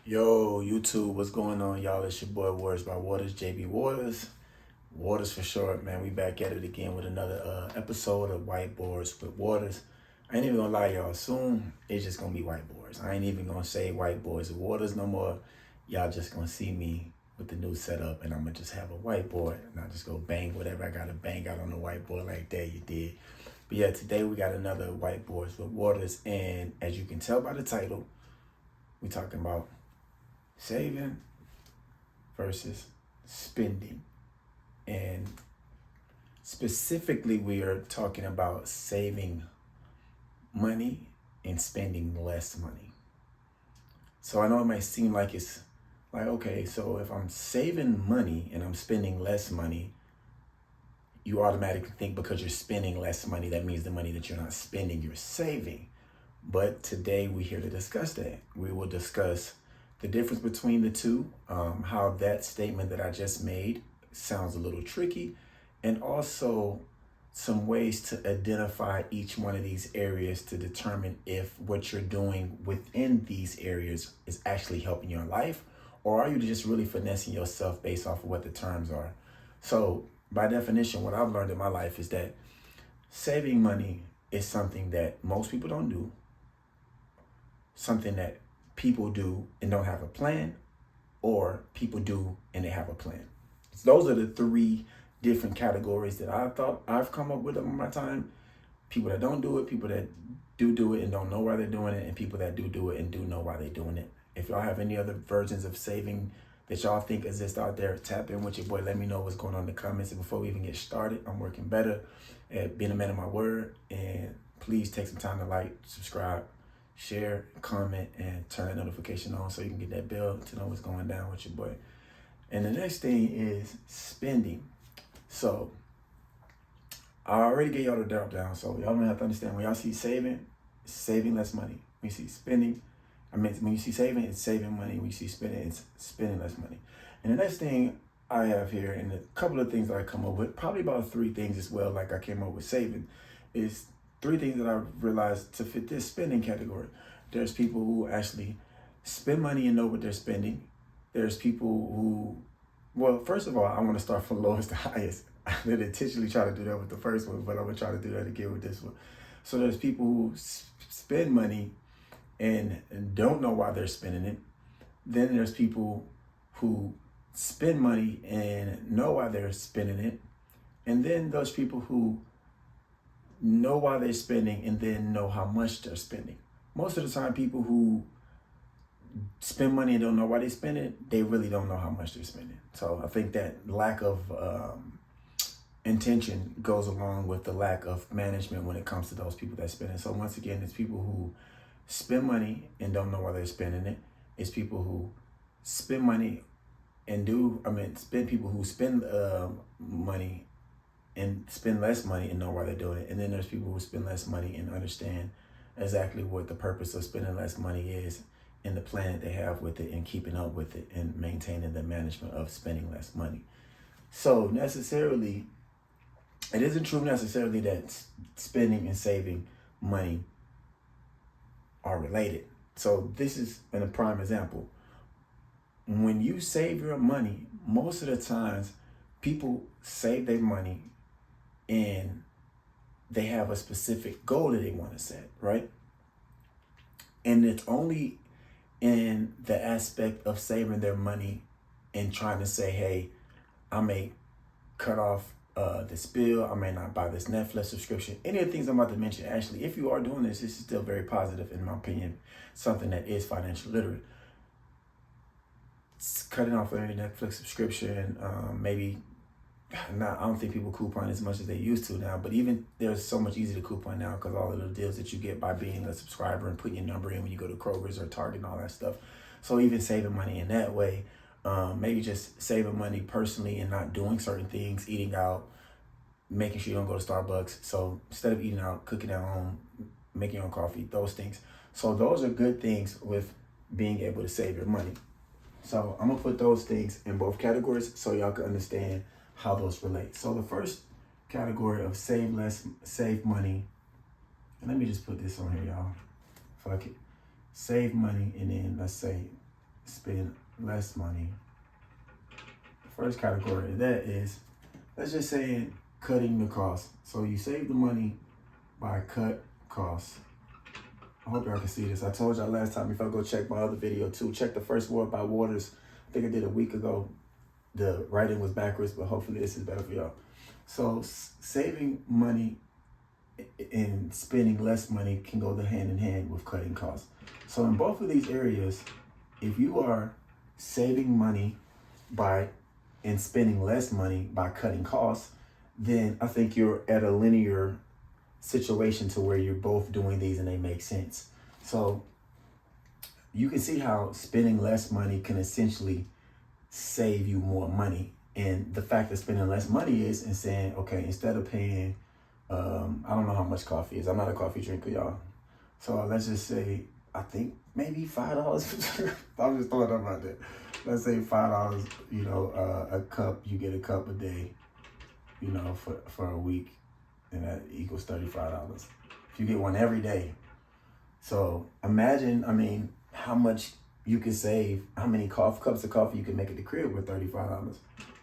Yo, YouTube, what's going on, y'all? It's your boy Waters by Waters, JB Waters. Waters for short, man. We back at it again with another episode of Whiteboards with Waters. I ain't even gonna lie, y'all. Soon, it's just gonna be whiteboards. I ain't even gonna say whiteboards with Waters no more. Y'all just gonna see me with the new setup, and I'm gonna just have a whiteboard, and I'll just go bang whatever I gotta bang out on the whiteboard like that you did. But yeah, today we got another Whiteboards with Waters, and as you can tell by the title, we talking about saving versus spending. And specifically, we are talking about saving money and spending less money. So I know it might seem like it's like, okay, so if I'm saving money and I'm spending less money, you automatically think because you're spending less money, that means the money that you're not spending, you're saving. But today we're here to discuss that. We will discuss the difference between the two, how that statement that I just made sounds a little tricky, and also some ways to identify each one of these areas to determine if what you're doing within these areas is actually helping your life, or are you just really finessing yourself based off of what the terms are. So by definition, what I've learned in my life is that saving money is something that most people don't do, something that people do and don't have a plan, or people do and they have a plan. So those are the three different categories that I thought I've come up with over my time. People that don't do it, people that do it and don't know why they're doing it, and people that do it and do know why they're doing it. If y'all have any other versions of saving that y'all think exist out there, tap in with your boy. Let me know what's going on in the comments. And before we even get started, I'm working better at being a man of my word. And please take some time to like, subscribe, share, comment, and turn that notification on so you can get that bell to know what's going down with your boy. And the next thing is spending. So I already gave y'all the drop down, so y'all don't have to understand. When y'all see saving, it's saving less money. When you see spending, when you see saving, it's saving money. When you see spending, it's spending less money. And the next thing I have here, and a couple of things that I come up with, probably about three things as well, like I came up with saving, is three things that I realized to fit this spending category. There's people who actually spend money and know what they're spending. There's people who, well, first of all, I want to start from lowest to highest. I didn't intentionally try to do that with the first one, but I'm going to try to do that again with this one. So there's people who spend money and don't know why they're spending it. Then there's people who spend money and know why they're spending it. And then those people who know why they're spending and then know how much they're spending. Most of the time, people who spend money and don't know why they spend it, they really don't know how much they're spending. So I think that lack of intention goes along with the lack of management when it comes to those people that spend it. So once again, it's people who spend money and don't know why they're spending it. It's people who spend money and people who spend money and spend less money and know why they're doing it. And then there's people who spend less money and understand exactly what the purpose of spending less money is and the plan that they have with it and keeping up with it and maintaining the management of spending less money. So necessarily, it isn't true necessarily that spending and saving money are related. So this is a prime example. When you save your money, most of the times people save their money and they have a specific goal that they want to set, right? And it's only in the aspect of saving their money and trying to say, hey, I may cut off this bill, I may not buy this Netflix subscription. Any of the things I'm about to mention, actually, if you are doing this, this is still very positive, in my opinion, something that is financially literate. It's cutting off any Netflix subscription, maybe not. I don't think people coupon as much as they used to now, but even there's so much easier to coupon now because all of the deals that you get by being a subscriber and putting your number in when you go to Kroger's or Target and all that stuff. So even saving money in that way, maybe just saving money personally and not doing certain things, eating out, making sure you don't go to Starbucks. So instead of eating out, cooking at home, making your own coffee, those things. So those are good things with being able to save your money. So I'm gonna put those things in both categories so y'all can understand how those relate. So the first category of save less, save money, and let me just put this on here, y'all. Fuck it. Save money, and then let's say spend less money. The first category of that is, let's just say cutting the cost. So you save the money by cut costs. I hope y'all can see this. I told y'all last time, if I go check my other video too, check the first word by Waters. I think I did a week ago. The writing was backwards, but hopefully this is better for y'all. So saving money and spending less money can go hand in hand with cutting costs. So in both of these areas, if you are saving money and spending less money by cutting costs, then I think you're at a linear situation to where you're both doing these and they make sense. So you can see how spending less money can essentially save you more money. And the fact that spending less money is in saying, okay, instead of paying, I don't know how much coffee is. I'm not a coffee drinker, y'all. So let's just say, I think maybe $5. I'm just throwing it up out there. Let's say $5, a cup, you get a cup a day, for a week, and that equals $35. If you get one every day. So imagine, how much you can save, how many cups of coffee you can make at the crib with $35.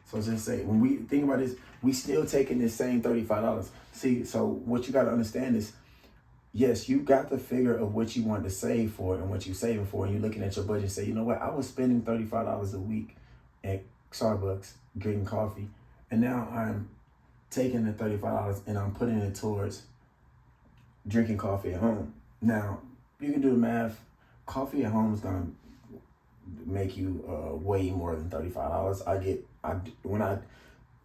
So just say, when we think about this, we still taking this same $35. See, so what you got to understand is, yes, you got the figure of what you want to save for and what you're saving for, and you're looking at your budget and say, you know what, I was spending $35 a week at Starbucks getting coffee, and now I'm taking the $35 and I'm putting it towards drinking coffee at home. Now, you can do the math. Coffee at home is gonna make you way more than $35.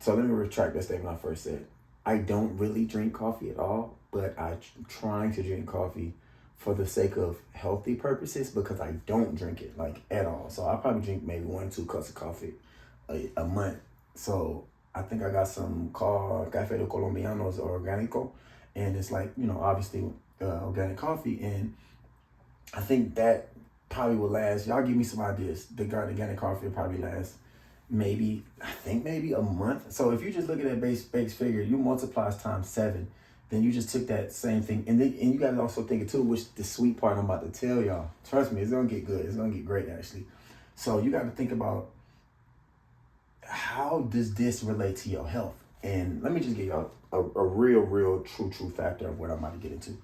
So let me retract that statement I first said. I don't really drink coffee at all, but I'm trying to drink coffee for the sake of healthy purposes, because I don't drink it at all. So I probably drink maybe 1 or 2 cups of coffee a month. So I think I got some called Café de Colombianos or Organico, and it's obviously organic coffee, and I think that probably will last. Y'all give me some ideas. The organic coffee will probably last maybe a month. So if you just look at that base figure, you multiply times 7, then you just took that same thing. And you got to also think it too, which the sweet part I'm about to tell y'all. Trust me, it's going to get good. It's going to get great, actually. So you got to think about, how does this relate to your health? And let me just give y'all a real, true factor of what I'm about to get into.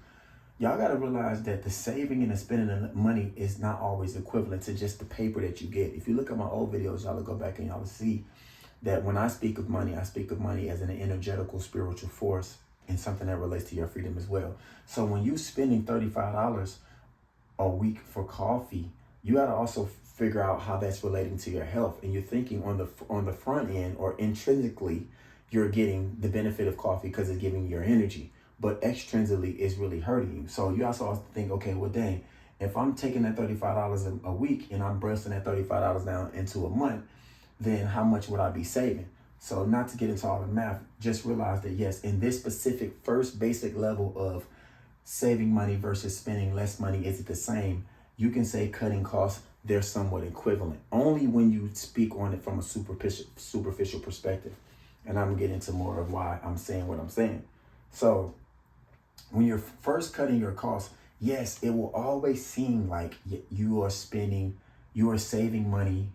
Y'all got to realize that the saving and the spending of money is not always equivalent to just the paper that you get. If you look at my old videos, y'all will go back and y'all will see that when I speak of money, I speak of money as an energetical spiritual force and something that relates to your freedom as well. So when you spending $35 a week for coffee, you got to also figure out how that's relating to your health. And you're thinking on the front end, or intrinsically, you're getting the benefit of coffee because it's giving you your energy. But extrinsically, it's really hurting you. So you also have to think, okay, well, dang, if I'm taking that $35 a week and I'm busting that $35 down into a month, then how much would I be saving? So not to get into all the math, just realize that, yes, in this specific first basic level of saving money versus spending less money, is it the same? You can say cutting costs, they're somewhat equivalent, only when you speak on it from a superficial perspective. And I'm going to get into more of why I'm saying what I'm saying. So when you're first cutting your costs, yes, it will always seem like you are saving money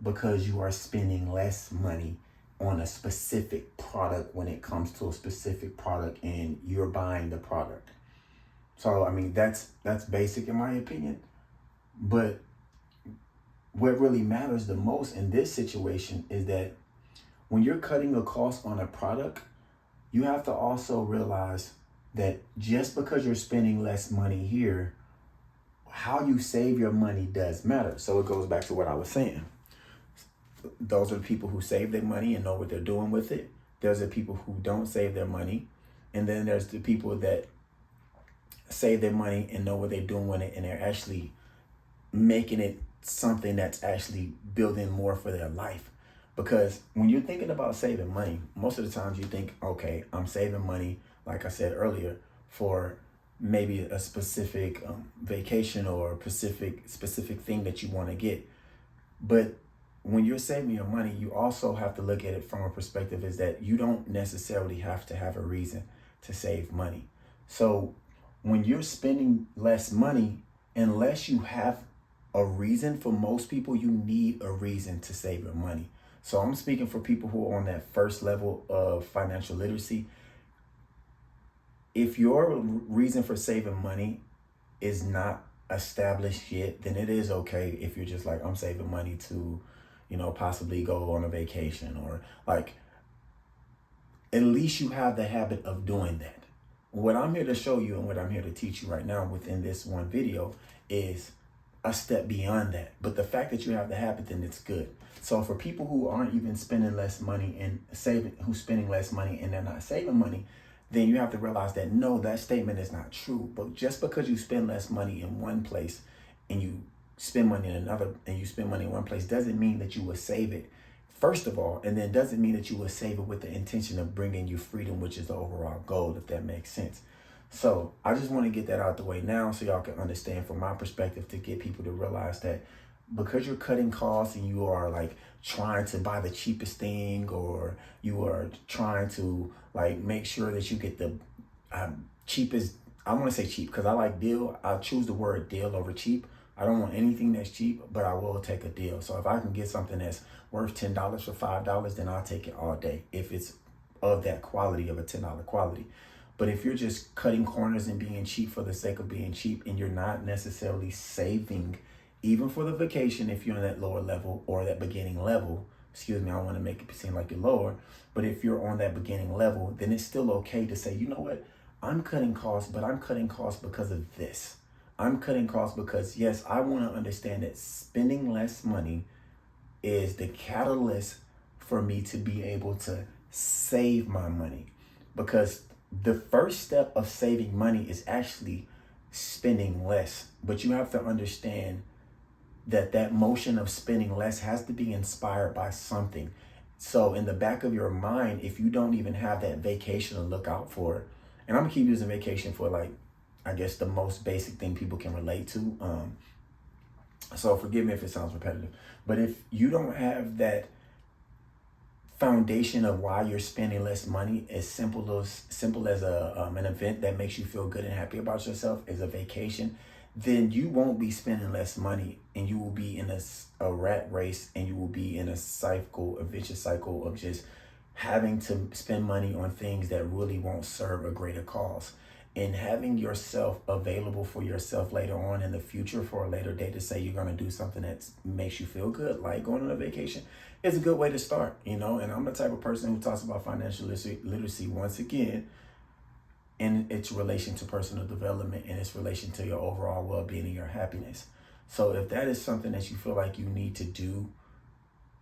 because you are spending less money on a specific product when it comes to a specific product and you're buying the product. So, that's basic in my opinion. But what really matters the most in this situation is that when you're cutting a cost on a product, you have to also realize that just because you're spending less money here, how you save your money does matter. So it goes back to what I was saying. Those are the people who save their money and know what they're doing with it. There's the people who don't save their money. And then there's the people that save their money and know what they're doing with it, and they're actually making it something that's actually building more for their life. Because when you're thinking about saving money, most of the times you think, okay, I'm saving money, like I said earlier, for maybe a specific vacation or a specific thing that you want to get. But when you're saving your money, you also have to look at it from a perspective is that you don't necessarily have to have a reason to save money. So when you're spending less money, unless you have a reason. For most people, you need a reason to save your money. So I'm speaking for people who are on that first level of financial literacy. If your reason for saving money is not established yet, then it is okay if you're just like, I'm saving money to, possibly go on a vacation, or like, at least you have the habit of doing that. What I'm here to show you and what I'm here to teach you right now within this one video is a step beyond that. But the fact that you have the habit, then it's good. So for people who aren't even spending less money and saving, who's spending less money and they're not saving money, then you have to realize that no, that statement is not true. But just because you spend less money in one place and you spend money in another, and you spend money in one place, doesn't mean that you will save it, first of all, and then doesn't mean that you will save it with the intention of bringing you freedom, which is the overall goal, if that makes sense. So I just want to get that out the way now so y'all can understand from my perspective, to get people to realize that because you're cutting costs and you are like trying to buy the cheapest thing, or you are trying to like make sure that you get the cheapest, I want to say cheap because I like deal. I'll choose the word deal over cheap. I don't want anything that's cheap, but I will take a deal. So if I can get something that's worth $10 for $5, then I'll take it all day if it's of that quality, of a $10 quality. But if you're just cutting corners and being cheap for the sake of being cheap, and you're not necessarily saving, even for the vacation, if you're on that lower level or that beginning level, excuse me, I don't want to make it seem like you're lower, but if you're on that beginning level, then it's still okay to say, you know what, I'm cutting costs, but I'm cutting costs because of this. I'm cutting costs because, yes, I want to understand that spending less money is the catalyst for me to be able to save my money. Because the first step of saving money is actually spending less. But you have to understand that that motion of spending less has to be inspired by something. So in the back of your mind, if you don't even have that vacation to look out for, and I'm gonna keep using vacation for like, I guess the most basic thing people can relate to. So forgive me if it sounds repetitive, but if you don't have that foundation of why you're spending less money, as simple as an event that makes you feel good and happy about yourself, as a vacation, then you won't be spending less money, and you will be in a rat race, and you will be in a vicious cycle of just having to spend money on things that really won't serve a greater cause. And having yourself available for yourself later on in the future, for a later date, to say you're going to do something that makes you feel good, like going on a vacation, is a good way to start, And I'm the type of person who talks about financial literacy once again in its relation to personal development, and its relation to your overall well-being and your happiness. So if that is something that you feel like you need to do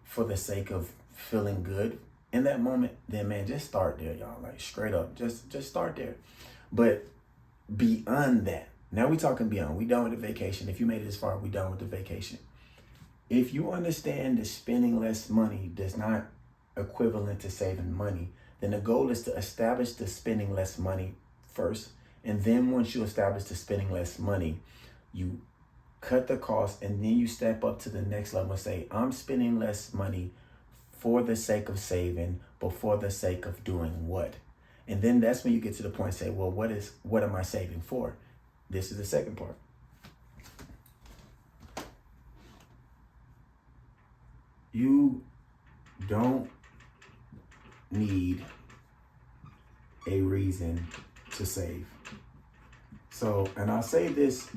for the sake of feeling good in that moment, then man, just start there, y'all. Like straight up, just start there. But beyond that, now we're talking beyond. We done with the vacation. If you made it this far, we done with the vacation. If you understand that spending less money does not equivalent to saving money, then the goal is to establish the spending less money first. And then once you establish the spending less money, you cut the cost, and then you step up to the next level and say, I'm spending less money for the sake of saving, but for the sake of doing what? And then that's when you get to the point and say, well, what am I saving for? This is the second part. You don't need a reason to save. So, and I'll say this,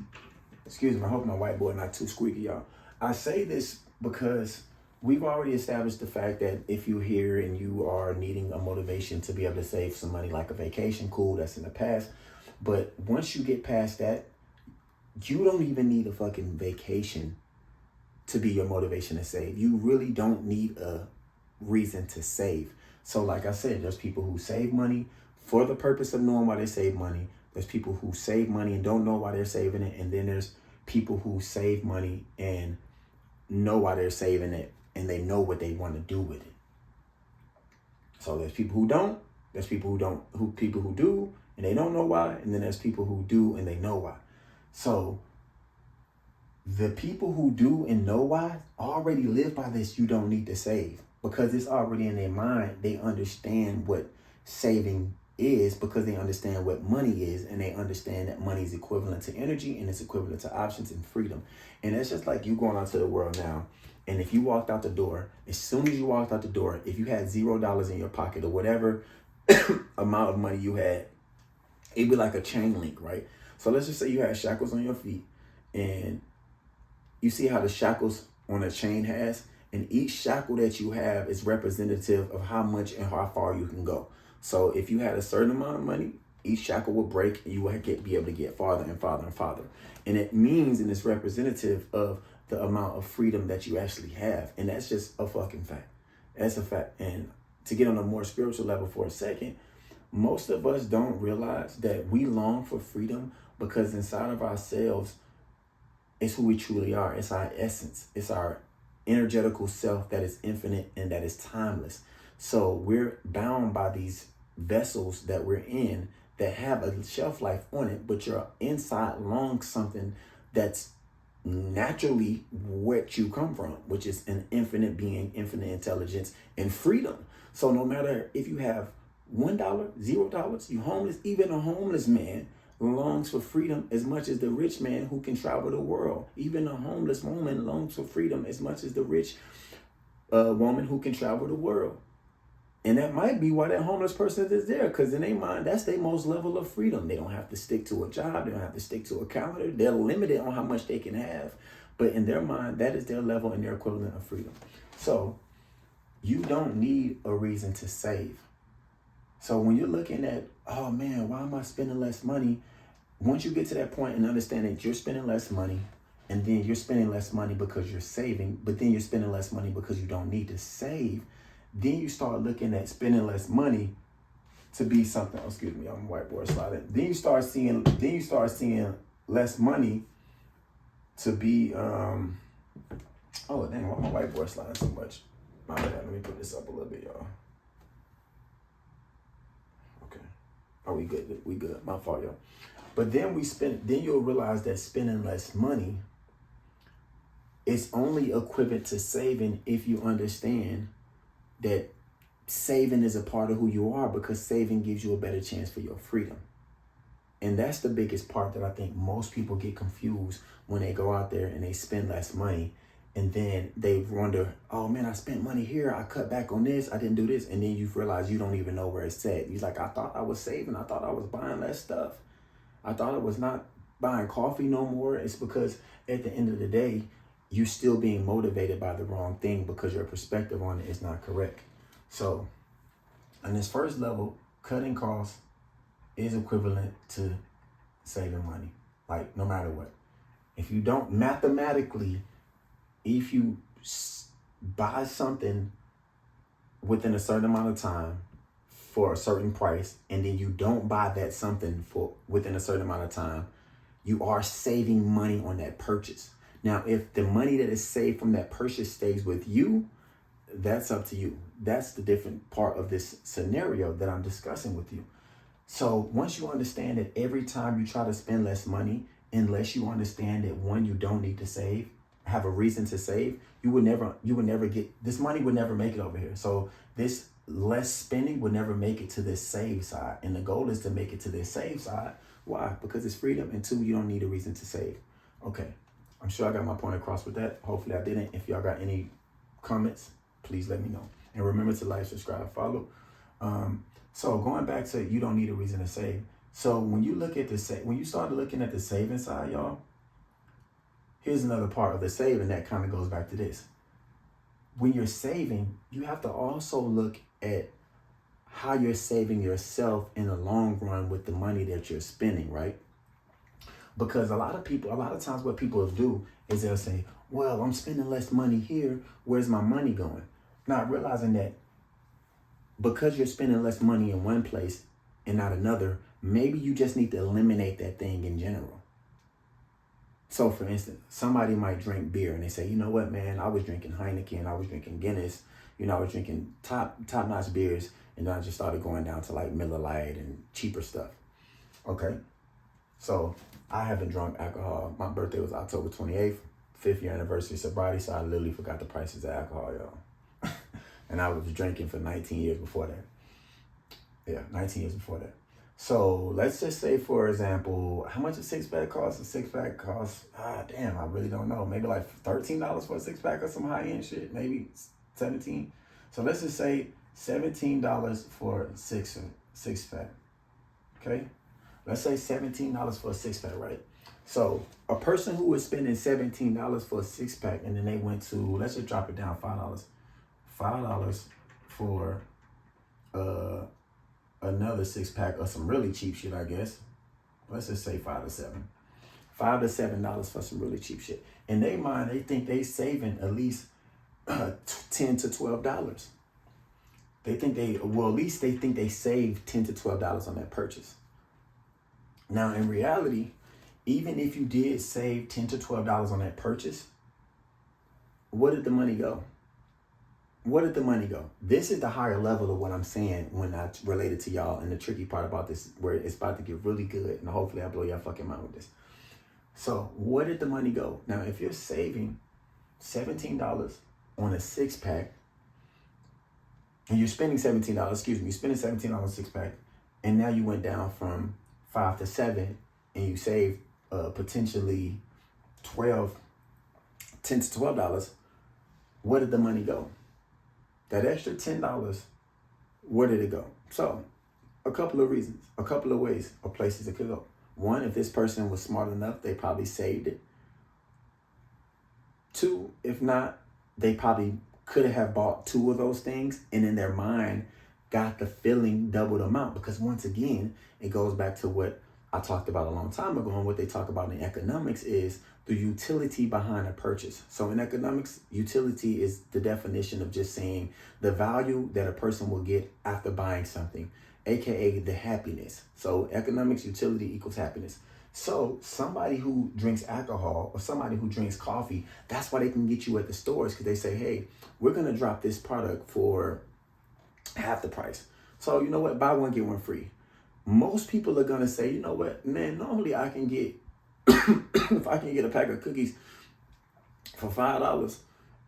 excuse me, I hope my whiteboard not too squeaky, y'all. I say this because we've already established the fact that if you're here and you are needing a motivation to be able to save some money, like a vacation, cool, that's in the past. But once you get past that, you don't even need a fucking vacation to be your motivation to save. You really don't need a reason to save. So like I said, there's people who save money for the purpose of knowing why they save money. There's people who save money and don't know why they're saving it. And then there's people who save money and know why they're saving it, and they know what they want to do with it. So there's people who don't, there's people who don't, people who do, and they don't know why. And then there's people who do and they know why. So the people who do and know why already live by this. You don't need to save, because it's already in their mind. They understand what saving is because they understand what money is, and they understand that money is equivalent to energy and it's equivalent to options and freedom. And it's just like you going out to the world now. And if you walked out the door, as soon as you walked out the door, if you had $0 in your pocket or whatever amount of money you had, it'd be like a chain link, right? So let's just say you had shackles on your feet, and you see how the shackles on a chain has, and each shackle that you have is representative of how much and how far you can go. So if you had a certain amount of money, each shackle will break and you will be able to get farther and farther and farther. And it means, and it's representative of the amount of freedom that you actually have. And that's just a fucking fact. That's a fact. And to get on a more spiritual level for a second, most of us don't realize that we long for freedom because inside of ourselves, it's who we truly are. It's our essence. It's our energetical self that is infinite and that is timeless. So we're bound by these vessels that we're in that have a shelf life on it, but your inside longs something that's naturally what you come from, which is an infinite being, infinite intelligence, and freedom. So no matter if you have $1, $0, you homeless, even a homeless man longs for freedom as much as the rich man who can travel the world. Even a homeless woman longs for freedom as much as the rich woman who can travel the world. And that might be why that homeless person is there, because in their mind, that's their most level of freedom. They don't have to stick to a job. They don't have to stick to a calendar. They're limited on how much they can have. But in their mind, that is their level and their equivalent of freedom. So you don't need a reason to save. So when you're looking at, oh man, why am I spending less money? Once you get to that point and understand that you're spending less money, and then you're spending less money because you're saving, but then you're spending less money because you don't need to save, then you start looking at spending less money to be something. Oh, excuse me, I'm whiteboard sliding. Then you start seeing less money to be oh dang, why my whiteboard sliding so much? My bad. Let me put this up a little bit, y'all. Okay. Oh, we good. We good. My fault, y'all. But then you'll realize that spending less money is only equivalent to saving if you understand that saving is a part of who you are, because saving gives you a better chance for your freedom. And that's the biggest part that I think most people get confused when they go out there and they spend less money. And then they wonder, oh man, I spent money here. I cut back on this. I didn't do this. And then you realize you don't even know where it's at. He's like, I thought I was saving. I thought I was buying less stuff. I thought I was not buying coffee no more. It's because at the end of the day, you're still being motivated by the wrong thing because your perspective on it is not correct. So on this first level, cutting costs is equivalent to saving money. Like no matter what. If you don't mathematically, if you buy something within a certain amount of time for a certain price, and then you don't buy that something for within a certain amount of time, you are saving money on that purchase. Now, if the money that is saved from that purchase stays with you, that's up to you. That's the different part of this scenario that I'm discussing with you. So once you understand that every time you try to spend less money, unless you understand that one, you don't need to save, have a reason to save, you would never get, this money would never make it over here. So this less spending would never make it to this save side. And the goal is to make it to this save side. Why? Because it's freedom. And two, you don't need a reason to save. Okay. I'm sure I got my point across with that. Hopefully I didn't. If y'all got any comments, please let me know. And remember to like, subscribe, follow. So going back to, you don't need a reason to save. So when you look at when you start looking at the saving side, y'all, here's another part of the saving that kind of goes back to this. When you're saving, you have to also look at how you're saving yourself in the long run with the money that you're spending, right? Because a lot of times what people do is they'll say, well, I'm spending less money here. Where's my money going? Not realizing that because you're spending less money in one place and not another, maybe you just need to eliminate that thing in general. So for instance, somebody might drink beer and they say, you know what, man, I was drinking Heineken, I was drinking Guinness, I was drinking top-notch beers, and then I just started going down to like Miller Lite and cheaper stuff. Okay. So I haven't drunk alcohol. My birthday was October 28th, 5th year anniversary sobriety, so I literally forgot the prices of alcohol, y'all. And I was drinking for 19 years before that. Yeah, 19 years before that. So let's just say, for example, how much a six pack costs? A six pack costs, damn, I really don't know. Maybe like $13 for a six pack or some high end shit. Maybe 17. So let's just say $17 for a six pack. Okay, let's say $17 for a six pack, right? So a person who was spending $17 for a six pack, and then they went to, let's just drop it down, $5 for another six pack of some really cheap shit, I guess. Let's just say $5 to $7 for some really cheap shit. In their mind, they think they saving at least $10 to $12. They think at least they think they saved $10 to $12 on that purchase. Now, in reality, even if you did save $10 to $12 on that purchase, where did the money go? Where did the money go? This is the higher level of what I'm saying when I relate it to y'all. And the tricky part about this, where it's about to get really good, and hopefully I blow y'all fucking mind with this. So where did the money go? Now, if you're saving $17 on a six pack, and you're spending $17, you're spending $17 on a six pack, and now you went down from 5 to 7, and you saved potentially $10 to $12, where did the money go? That extra $10, where did it go? So, a couple of reasons, a couple of ways or places it could go. One, if this person was smart enough, they probably saved it. Two, if not, they probably could have bought two of those things, and in their mind got the feeling double the amount. Because once again, it goes back to what I talked about a long time ago, and what they talk about in economics is the utility behind a purchase. So in economics, utility is the definition of just saying the value that a person will get after buying something, aka the happiness. So economics, utility equals happiness. So somebody who drinks alcohol or somebody who drinks coffee, that's why they can get you at the stores, because they say, hey, we're going to drop this product for half the price. So you know what? Buy one, get one free. Most people are going to say, you know what, man, normally I can get, if I can get a pack of cookies for $5,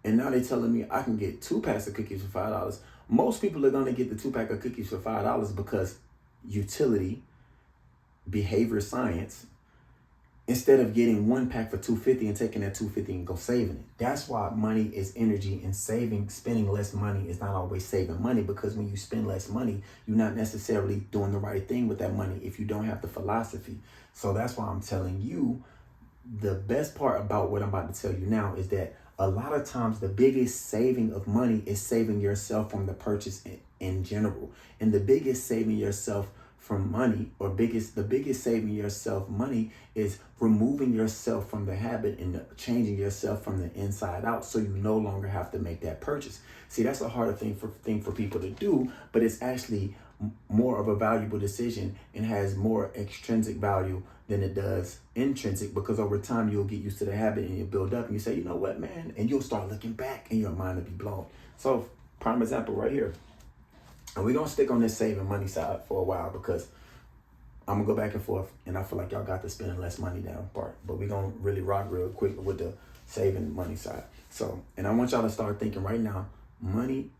and now they're telling me I can get 2 packs of cookies for $5. Most people are going to get the 2 pack of cookies for $5 because utility, behavior science, instead of getting 1 pack for $2.50 and taking that $2.50 and go saving it. That's why money is energy, and spending less money is not always saving money, because when you spend less money, you're not necessarily doing the right thing with that money if you don't have the philosophy. So that's why I'm telling you, the best part about what I'm about to tell you now is that a lot of times the biggest saving of money is saving yourself from the purchase in general. And the biggest saving yourself from money, or the biggest saving yourself money, is removing yourself from the habit and changing yourself from the inside out, so you no longer have to make that purchase. See, that's a harder thing for people to do, but it's actually more of a valuable decision and has more extrinsic value than it does intrinsic, because over time you'll get used to the habit and you build up and you say, you know what, man, and you'll start looking back and your mind will be blown. So prime example right here. And we're going to stick on this saving money side for a while, because I'm going to go back and forth, and I feel like y'all got the spending less money down part. But we're going to really rock real quick with the saving money side. So, and I want y'all to start thinking right now, money,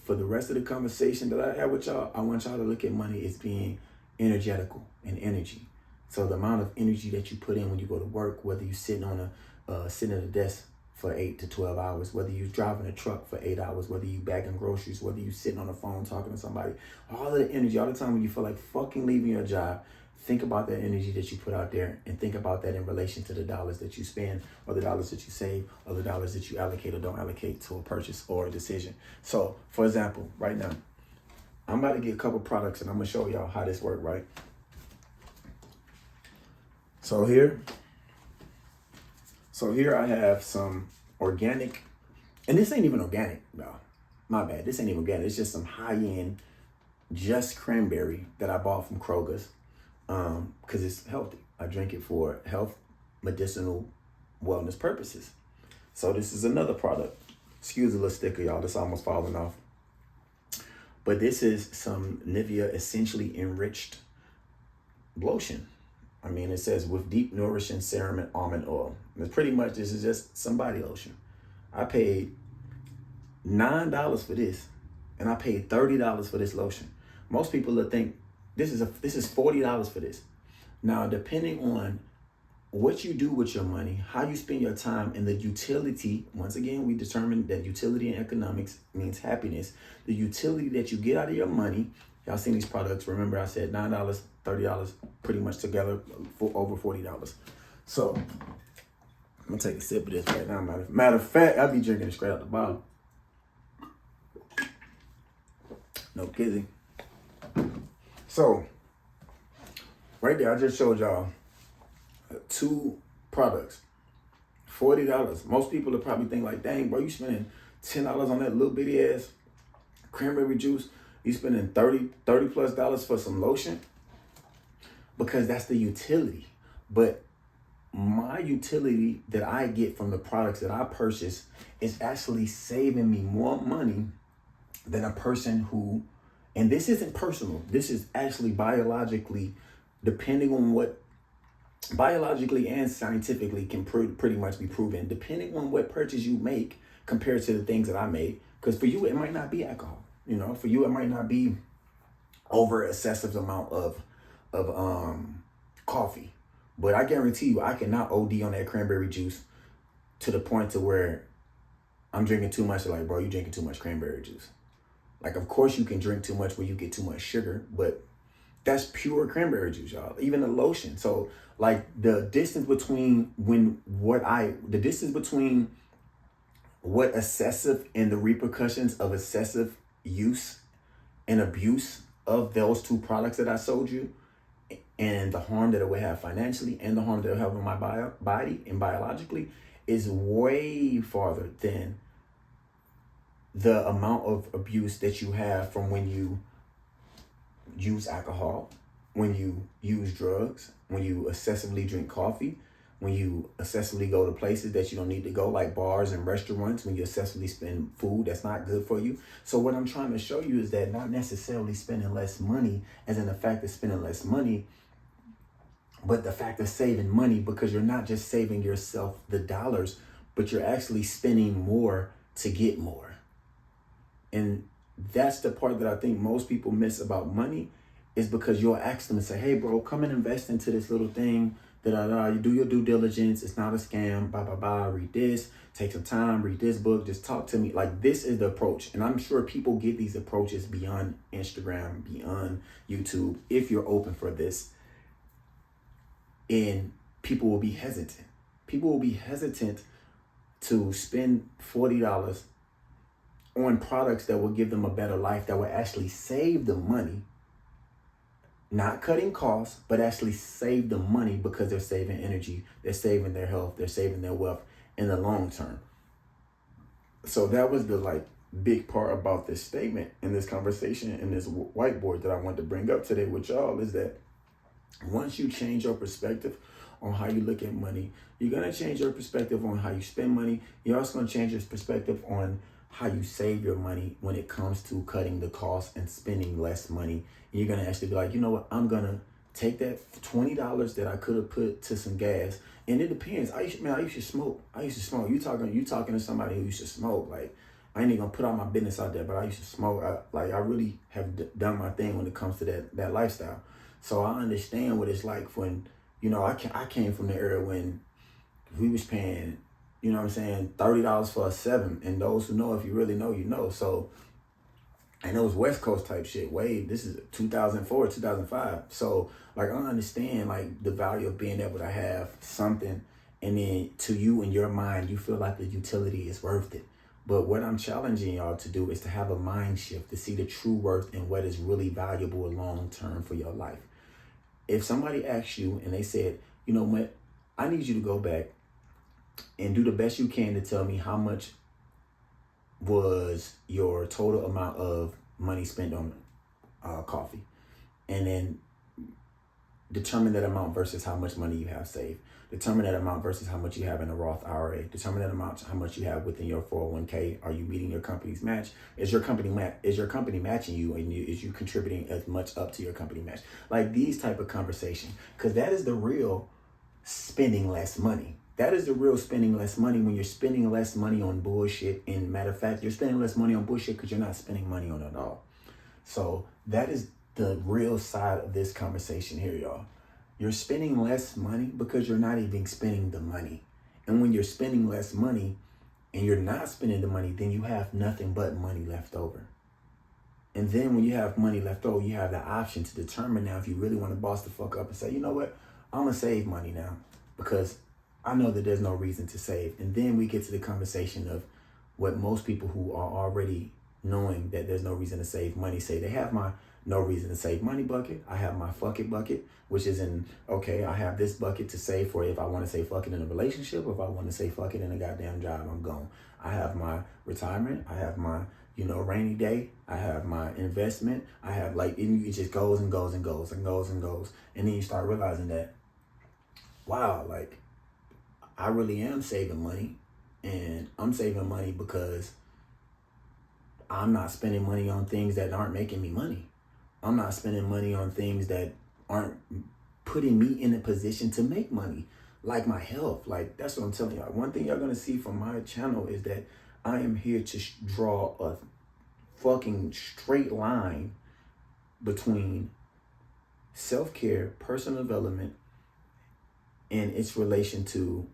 for the rest of the conversation that I had with y'all, I want y'all to look at money as being energetical and energy. So the amount of energy that you put in when you go to work, whether you're sitting at a desk for 8 to 12 hours, whether you're driving a truck for 8 hours, whether you bagging groceries, whether you sitting on the phone talking to somebody, all of the energy, all the time when you feel like fucking leaving your job, think about that energy that you put out there, and think about that in relation to the dollars that you spend, or the dollars that you save, or the dollars that you allocate or don't allocate to a purchase or a decision. So for example, right now, I'm about to get a couple products, and I'm gonna show y'all how this works, right? So here I have some organic, and this ain't even organic, no, my bad. This ain't even organic. It's just some high-end just cranberry that I bought from Kroger's, because it's healthy. I drink it for health, medicinal, wellness purposes. So this is another product. Excuse the little sticker, y'all. This almost falling off. But this is some Nivea essentially enriched lotion. I mean, it says with deep nourishing serum and almond oil. And pretty much this is just some body lotion. I paid $9 for this, and I paid $30 for this lotion. Most people will think this is $40 for this. Now, depending on what you do with your money, how you spend your time, and the utility, once again, we determined that utility in economics means happiness. The utility that you get out of your money, y'all seen these products. Remember I said $9, $30, pretty much together for over $40. So I'm gonna take a sip of this right now. Matter of fact, I'll be drinking it straight out the bottle. No kidding. So right there, I just showed y'all 2 products, $40. Most people will probably think like, dang, bro, you spending $10 on that little bitty ass cranberry juice. You spending $30 plus dollars for some lotion, because that's the utility. But my utility that I get from the products that I purchase is actually saving me more money than a person who, and this isn't personal, this is actually biologically, depending on what, biologically and scientifically can pretty much be proven, depending on what purchase you make compared to the things that I made. Because for you, it might not be alcohol. You know, for you, it might not be over excessive amount of coffee. But I guarantee you, I cannot OD on that cranberry juice to the point to where I'm drinking too much. Like, bro, you drinking too much cranberry juice. Like, of course you can drink too much where you get too much sugar, but that's pure cranberry juice, y'all. Even the lotion. So like the distance between what excessive and the repercussions of excessive use and abuse of those 2 products that I sold you, and the harm that it would have financially and the harm that it would have on my body and biologically, is way farther than the amount of abuse that you have from when you use alcohol, when you use drugs, when you excessively drink coffee, when you excessively go to places that you don't need to go, like bars and restaurants, when you excessively spend food that's not good for you. So what I'm trying to show you is that not necessarily spending less money, as in the fact of spending less money, but the fact of saving money, because you're not just saving yourself the dollars, but you're actually spending more to get more. And that's the part that I think most people miss about money, is because you'll ask them and say, hey, bro, come and invest into this little thing. You do your due diligence. It's not a scam. Blah, blah, blah. Read this. Take some time. Read this book. Just talk to me. Like, this is the approach. And I'm sure people get these approaches beyond Instagram, beyond YouTube, if you're open for this. And people will be hesitant. People will be hesitant to spend $40 on products that will give them a better life, that will actually save them money. Not cutting costs, but actually save the money, because they're saving energy, they're saving their health, they're saving their wealth in the long term. So that was the big part about this statement in this conversation in this whiteboard that I wanted to bring up today with y'all, is that once you change your perspective on how you look at money, you're going to change your perspective on how you spend money. You're also going to change your perspective on how you save your money when it comes to cutting the cost and spending less money. And you're going to actually be like, you know what, I'm going to take that $20 that I could have put to some gas. And it depends. I used to smoke. You talking to somebody who used to smoke. Like, I ain't even gonna put all my business out there, but I used to smoke. I really have done my thing when it comes to that lifestyle. So I understand what it's like when, I came from the era when we was paying, $30 for a 7. And those who know, if you really know, you know. So, and it was West Coast type shit. This is 2004, 2005. So, I understand, the value of being able to have something, and then to you, in your mind, you feel like the utility is worth it. But what I'm challenging y'all to do is to have a mind shift, to see the true worth and what is really valuable long term for your life. If somebody asks you and they said, you know what, I need you to go back and do the best you can to tell me how much was your total amount of money spent on coffee, and then determine that amount versus how much money you have saved. Determine that amount versus how much you have in a Roth IRA. Determine that amount, how much you have within your 401k. Are you meeting your company's match? Is your company matching you, and is you contributing as much up to your company match? These type of conversations, because that is the real spending less money. That is the real spending less money, when you're spending less money on bullshit. And matter of fact, you're spending less money on bullshit because you're not spending money on it all. So that is the real side of this conversation here, y'all. You're spending less money because you're not even spending the money. And when you're spending less money and you're not spending the money, then you have nothing but money left over. And then when you have money left over, you have the option to determine now if you really want to boss the fuck up and say, you know what, I'm going to save money now because I know that there's no reason to save. And then we get to the conversation of what most people who are already knowing that there's no reason to save money say. They have my no reason to save money bucket. I have my fuck it bucket, which is okay, I have this bucket to save for if I want to say fuck it in a relationship, or if I want to say fuck it in a goddamn job, I'm gone. I have my retirement. I have my, rainy day. I have my investment. I have it just goes and goes and goes and goes and goes. And then you start realizing that, wow, I really am saving money, and I'm saving money because I'm not spending money on things that aren't making me money. I'm not spending money on things that aren't putting me in a position to make money, like my health. That's what I'm telling y'all. One thing y'all gonna see from my channel is that I am here to draw a fucking straight line between self-care, personal development, and its relation to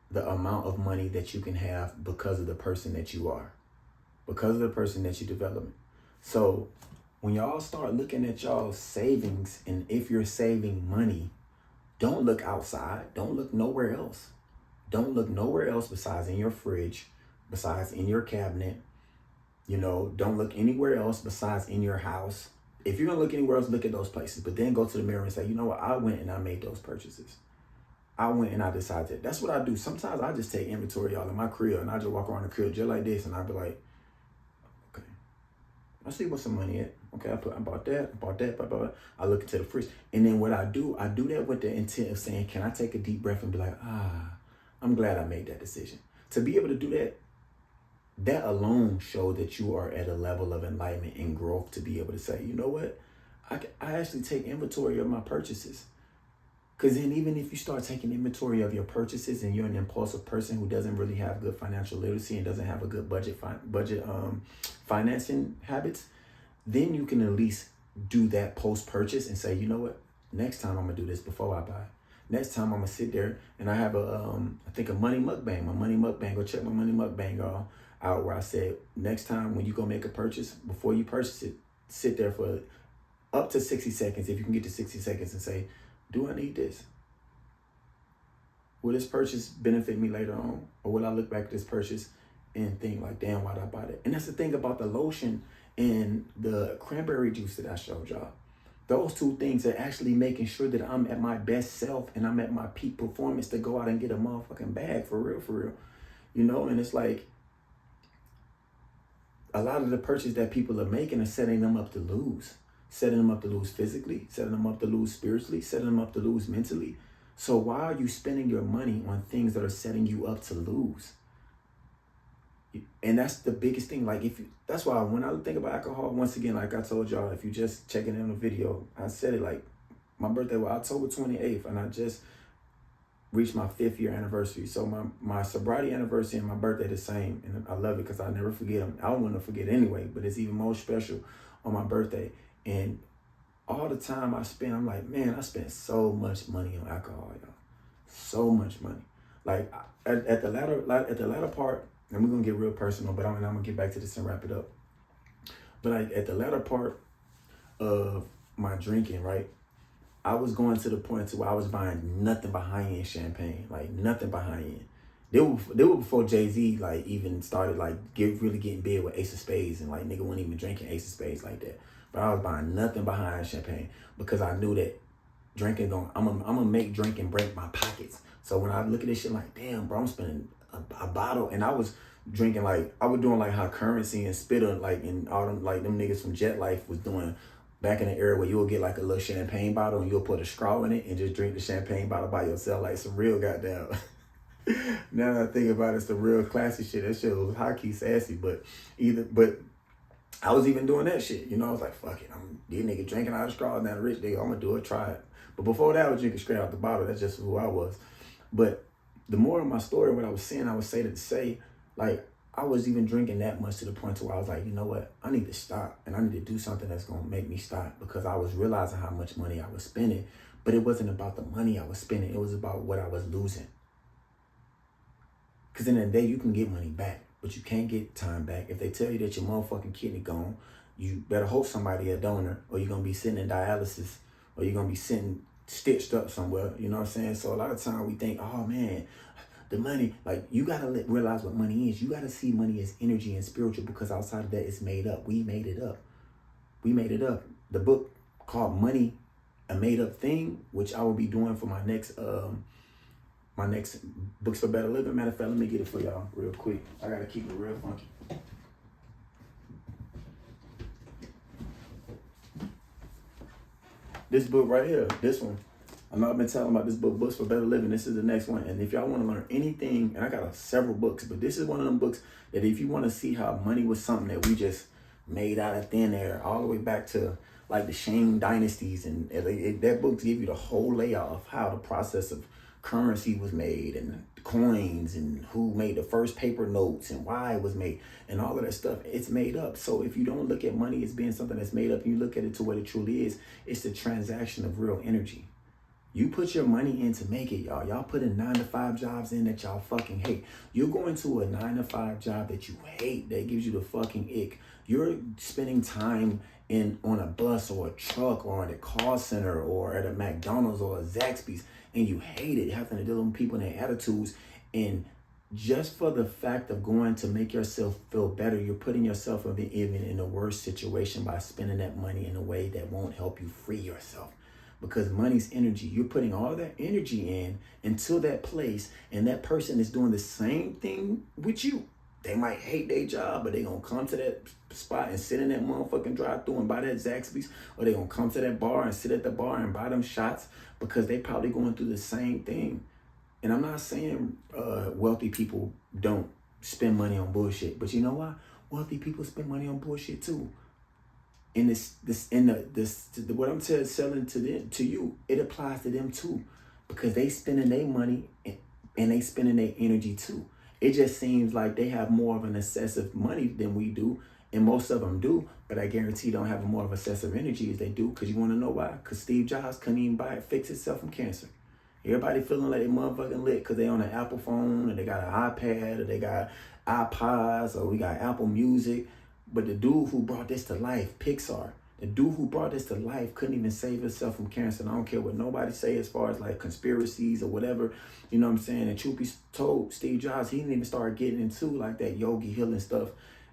the amount of money that you can have because of the person that you are, because of the person that you develop. So when y'all start looking at y'all's savings, and if you're saving money, don't look outside. Don't look nowhere else. Don't look nowhere else besides in your fridge, besides in your cabinet. Don't look anywhere else besides in your house. If you're gonna look anywhere else, look at those places. But then go to the mirror and say, you know what? I went and I made those purchases. I went and I decided. That's what I do. Sometimes I just take inventory all in my crib, and I just walk around the crib just like this, and I be like, okay, I see what's some money at. Okay, I bought that, blah, blah, blah. I look into the fridge. And then what I do that with the intent of saying, can I take a deep breath and be like, I'm glad I made that decision. To be able to do that alone shows that you are at a level of enlightenment and growth to be able to say, you know what? I actually take inventory of my purchases. Because then even if you start taking inventory of your purchases and you're an impulsive person who doesn't really have good financial literacy and doesn't have a good budget financing habits, then you can at least do that post-purchase and say, you know what, next time I'm gonna do this before I buy. Next time I'm gonna sit there, and I have a money mukbang. My money mukbang, go check my money mukbang out where I said, next time when you go make a purchase, before you purchase it, sit there for up to 60 seconds, if you can get to 60 seconds, and say, do I need this? Will this purchase benefit me later on? Or will I look back at this purchase and think like, damn, why'd I buy that? And that's the thing about the lotion and the cranberry juice that I showed y'all. Those two things are actually making sure that I'm at my best self and I'm at my peak performance to go out and get a motherfucking bag for real. And it's like, a lot of the purchases that people are making are setting them up to lose. Setting them up to lose physically, setting them up to lose spiritually, setting them up to lose mentally. So why are you spending your money on things that are setting you up to lose? And that's the biggest thing. That's why when I think about alcohol, once again, like I told y'all, if you just checking in on the video, I said it my birthday was October 28th, and I just reached my 5th year anniversary. So my sobriety anniversary and my birthday the same, and I love it because I never forget them. I don't want to forget anyway, but it's even more special on my birthday. And all the time I spend, I'm like, man, I spent so much money on alcohol, y'all. So much money. At the latter part, and we're gonna get real personal, but I'm gonna get back to this and wrap it up. But at the latter part of my drinking, right, I was going to the point to where I was buying nothing but high-end champagne, nothing but high-end. They were before Jay-Z even started really getting big with Ace of Spades, and nigga wasn't even drinking Ace of Spades like that. But I was buying nothing but high-end champagne because I knew that I'm gonna make drinking break my pockets. So when I look at this shit damn, bro, I'm spending a bottle, and I was drinking I was doing how Currency and Spitter and all them them niggas from Jet Life was doing back in the era where you'll get a little champagne bottle and you'll put a straw in it and just drink the champagne bottle by yourself some real goddamn. Now that I think about it, it's the real classy shit. That shit was high-key sassy, but I was even doing that shit. I was like, fuck it, these niggas drinking out of straw, now the rich nigga, I'm gonna do it, try it. But before that, I was drinking straight out the bottle. That's just who I was. But the more of my story, what I was saying, I would say I was even drinking that much to the point to where I was like, you know what? I need to stop, and I need to do something that's going to make me stop, because I was realizing how much money I was spending, but it wasn't about the money I was spending. It was about what I was losing. Because in the day, you can get money back, but you can't get time back. If they tell you that your motherfucking kidney gone, you better hope somebody a donor, or you're going to be sitting in dialysis, or you're going to be sitting stitched up somewhere. You know what I'm saying? So a lot of time we think, oh man, the money, like, you got to realize what money is. You got to see money as energy and spiritual, because outside of that, it's made up. We made it up. We made it up. The book called Money, a Made Up Thing, which I will be doing for my next Books for Better Living. Matter of fact, let me get it for y'all real quick. I got to keep it real funky. This book right here, this one. I know I've been telling about this book, Books for Better Living. This is the next one. And if y'all want to learn anything, and I got several books, but this is one of them books that if you want to see how money was something that we just made out of thin air, all the way back to like the Shang dynasties, and that book gives you the whole layout of how the process of currency was made, and coins, and who made the first paper notes, and why it was made, and all of that stuff. It's made up. So if you don't look at money as being something that's made up, you look at it to what it truly is. It's the transaction of real energy. You put your money in to make it, y'all. Y'all put in 9-to-5 jobs in that y'all fucking hate. You're going to a 9-to-5 job that you hate, that gives you the fucking ick. You're spending time on a bus or a truck or at a call center or at a McDonald's or a Zaxby's, and you hate it, having to deal with people and their attitudes. And just for the fact of going to make yourself feel better, you're putting yourself even in a worse situation by spending that money in a way that won't help you free yourself. Because money's energy. You're putting all that energy in until that place, and that person is doing the same thing with you. They might hate their job, but they're going to come to that spot and sit in that motherfucking drive-thru and buy that Zaxby's, or they're going to come to that bar and sit at the bar and buy them shots, because they probably going through the same thing. And I'm not saying wealthy people don't spend money on bullshit, but you know what? Wealthy people spend money on bullshit too. In what I'm selling to you, it applies to them too, because they spending their money and they spending their energy too. It just seems like they have more of an excessive money than we do, and most of them do, but I guarantee they don't have more of excessive energy as they do. Because you want to know why? Because Steve Jobs couldn't even fix himself from cancer. Everybody feeling like they motherfucking lit because they on an Apple phone, or they got an iPad, or they got iPods, or we got Apple Music. But the dude who brought this to life, Pixar, the dude who brought this to life couldn't even save himself from cancer. And I don't care what nobody say as far as like conspiracies or whatever, you know what I'm saying? And truth be told, Steve Jobs, he didn't even start getting into like that yogi healing stuff,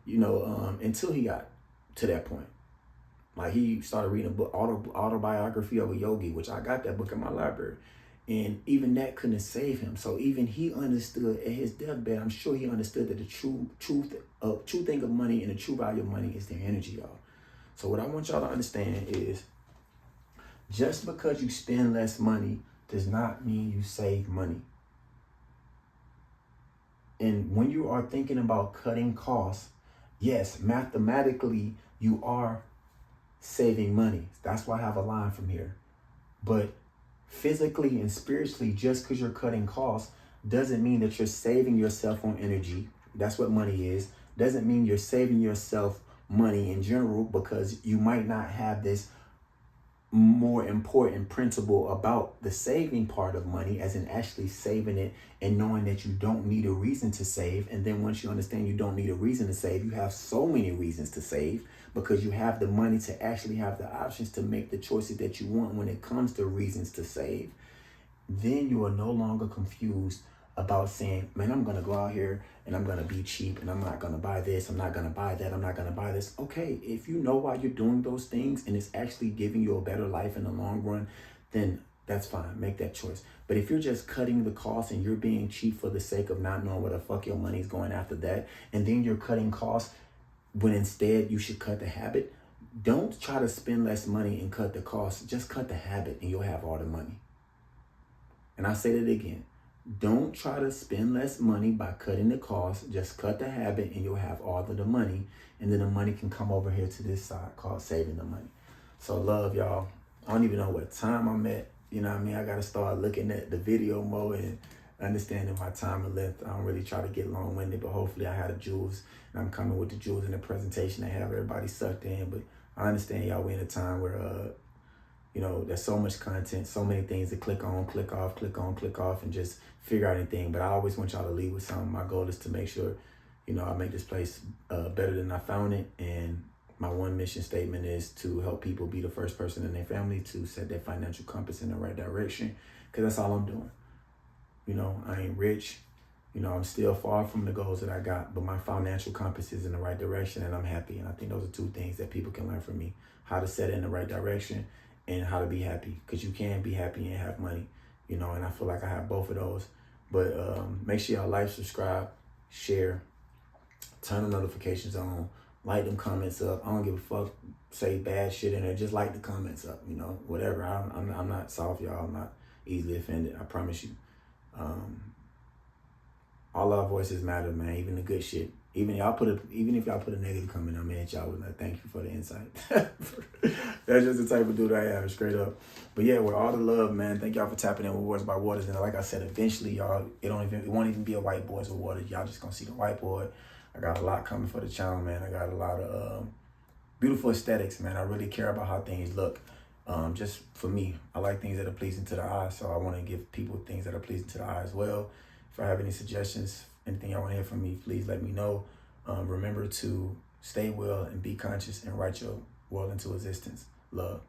you know, until he got to that point. Like he started reading a book, autobiography of a yogi, which I got that book in my library. And even that couldn't save him. So even he understood at his deathbed, I'm sure he understood that the true thing of money and the true value of money is their energy, y'all. So what I want y'all to understand is, just because you spend less money does not mean you save money. And when you are thinking about cutting costs, yes, mathematically you are saving money. That's why I have a line from here. But physically and spiritually, just because you're cutting costs doesn't mean that you're saving yourself on energy. That's what money is. Doesn't mean you're saving yourself money in general, because you might not have this more important principle about the saving part of money, as in actually saving it and knowing that you don't need a reason to save. And then once you understand you don't need a reason to save, you have so many reasons to save, because you have the money to actually have the options to make the choices that you want when it comes to reasons to save. Then you are no longer confused about saying, man, I'm going to go out here and I'm going to be cheap, and I'm not going to buy this, I'm not going to buy that, I'm not going to buy this. Okay, if you know why you're doing those things and it's actually giving you a better life in the long run, then that's fine. Make that choice. But if you're just cutting the costs and you're being cheap for the sake of not knowing where the fuck your money's going after that, and then you're cutting costs when instead you should cut the habit, don't try to spend less money and cut the costs. Just cut the habit and you'll have all the money. And I say that again. Don't try to spend less money by cutting the cost. Just cut the habit and you'll have all of the money. And then the money can come over here to this side called saving the money. So love, y'all. I don't even know what time I'm at. You know what I mean? I got to start looking at the video more and understanding my time and length. I don't really try to get long-winded, but hopefully I had the jewels, and I'm coming with the jewels in the presentation to have everybody sucked in. But I understand y'all, we're in a time where, you know, there's so much content, so many things to click on, click off, click on, click off, and just figure out anything. But I always want y'all to leave with something. My goal is to make sure, you know, I make this place better than I found it. And my one mission statement is to help people be the first person in their family to set their financial compass in the right direction, because that's all I'm doing. You know, I ain't rich. You know, I'm still far from the goals that I got, but my financial compass is in the right direction, and I'm happy. And I think those are two things that people can learn from me: how to set it in the right direction and how to be happy. Because you can be happy and have money, you know, and I feel like I have both of those. But make sure y'all like, subscribe, share, turn the notifications on, like them comments up. I don't give a fuck, say bad shit in there. Just like the comments up, you know, whatever. I'm not soft, y'all. I'm not easily offended. I promise you. All our voices matter, man. Even the good shit. Even if y'all put a negative comment, I'm at y'all with that. Thank you for the insight. That's just the type of dude I am, straight up. But yeah, with all the love, man. Thank y'all for tapping in with Words by Waters. And like I said, eventually, y'all, it won't even be a white boys with Waters. Y'all just gonna see the whiteboard. I got a lot coming for the channel, man. I got a lot of beautiful aesthetics, man. I really care about how things look. Just for me, I like things that are pleasing to the eye, so I want to give people things that are pleasing to the eye as well. If I have any suggestions, anything y'all want to hear from me, please let me know. Remember to stay well and be conscious and write your world into existence. Love.